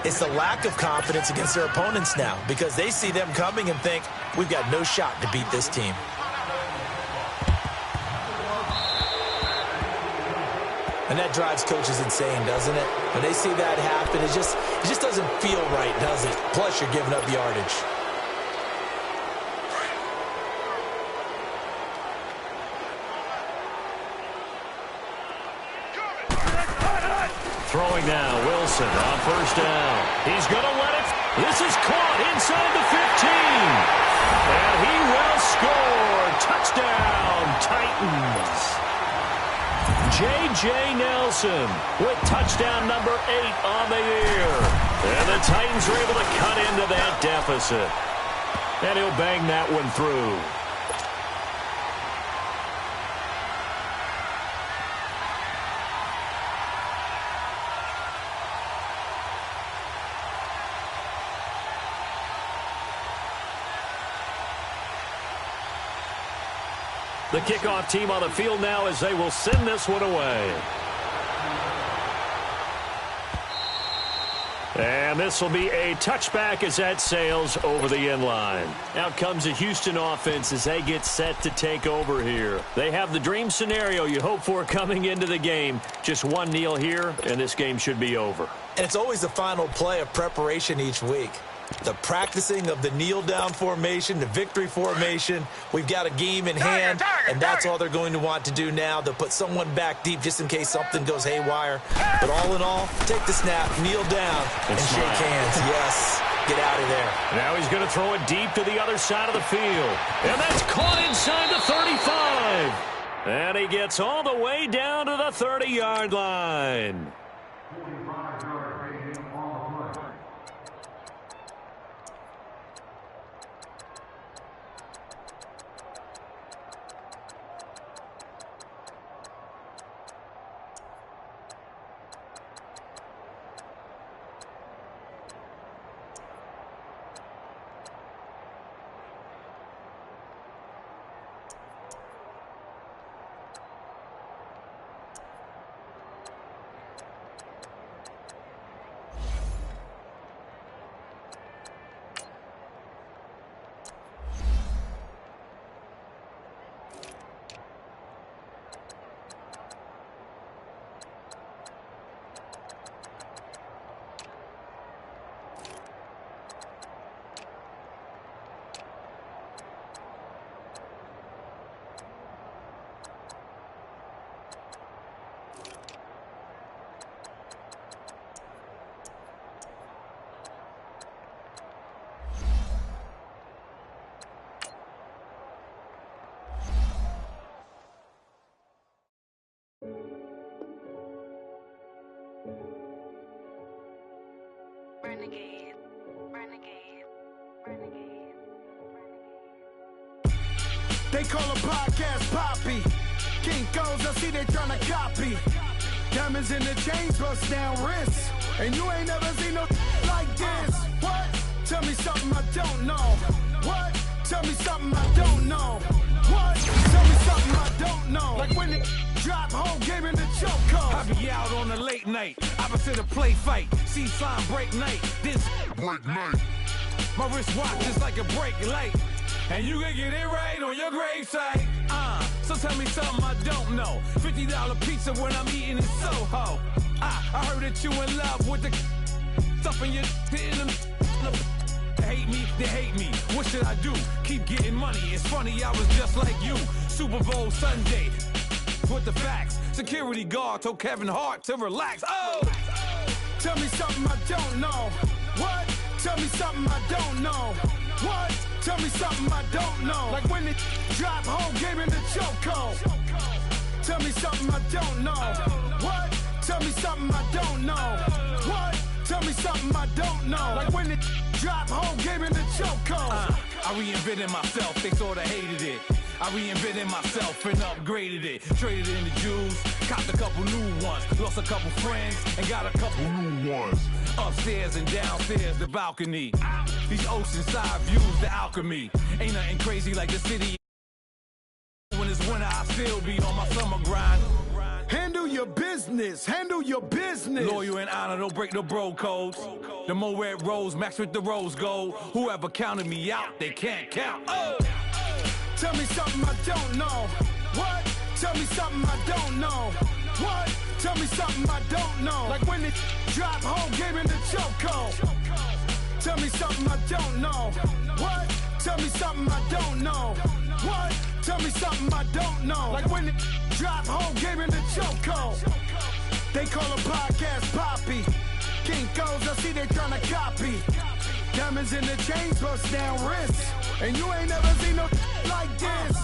It's the lack of confidence against their opponents now because they see them coming and think, we've got no shot to beat this team. And that drives coaches insane, doesn't it? When they see that happen, it just doesn't feel right, does it? Plus, you're giving up yardage. Throwing now, Wilson on 1st down. He's going to let it. This is caught inside the 15. And he will score. Touchdown, Titans. J.J. Nelson with touchdown number 8 on the year. And the Titans are able to cut into that deficit. And he'll bang that one through. The kickoff team on the field now as they will send this one away. And this will be a touchback as that sails over the end line. Out comes the Houston offense as they get set to take over here. They have the dream scenario you hope for coming into the game. Just one kneel here, and this game should be over. And it's always the final play of preparation each week. The practicing of the kneel-down formation, the victory formation. We've got a game in hand, and that's all they're going to want to do now. They'll put someone back deep just in case something goes haywire. But all in all, take the snap, kneel down, and shake hands. Yes, get out of there. Now he's going to throw it deep to the other side of the field. And that's caught inside the 35. And he gets all the way down to the 30-yard line. Renegade, renegade, renegade, renegade. They call a podcast Poppy. Kinkos, I see they tryna copy. Diamonds in the chains, bust down wrists. And you ain't never seen no like this. What? Tell me something I don't know. What? Tell me something I don't know. What? Tell me something I don't know. Like when it drop, whole game in the chokehold. I be out on a late night, opposite a play fight. See sign break night, this break night. My wrist watch is like a brake light. And you can get it right on your gravesite. So tell me something I don't know. $50 pizza when I'm eating in Soho. I heard that you in love with the stuff in your in them. Hate me, they hate me. What should I do? Keep getting money. It's funny, I was just like you. Super Bowl Sunday. With the facts. Security guard told Kevin Hart to relax. Oh! Tell me something I don't know. What? Tell me something I don't know. What? Tell me something I don't know. Like when it drop, whole game in the chokehold. Tell me something I don't know. What? Tell me something I don't know. What? Tell me something I don't know. Like when it drop, whole game in the chokehold. I reinvented myself, they sorta hated it. I reinvented myself and upgraded it. Traded in the Jews, copped a couple new ones. Lost a couple friends and got a couple new ones. Upstairs and downstairs, the balcony. These oceanside views, the alchemy. Ain't nothing crazy like the city. When it's winter, I still be on my summer grind. Handle your business, handle your business. Loyal and honor, don't break no bro codes. The more red rose, max with the rose gold. Whoever counted me out, they can't count. Oh! Tell me something I don't know. What? Tell me something I don't know. What? Tell me something I don't know. Like when it drop, whole game in the chokehold. Tell me something I don't know. What? Tell me something I don't know. What? Tell me something I don't know. Like when it drop, whole game in the chokehold. They call a podcast Poppy. Kinkos, I see they tryna copy. Diamonds in the chains, bust down wrists. And you ain't never seen no like this.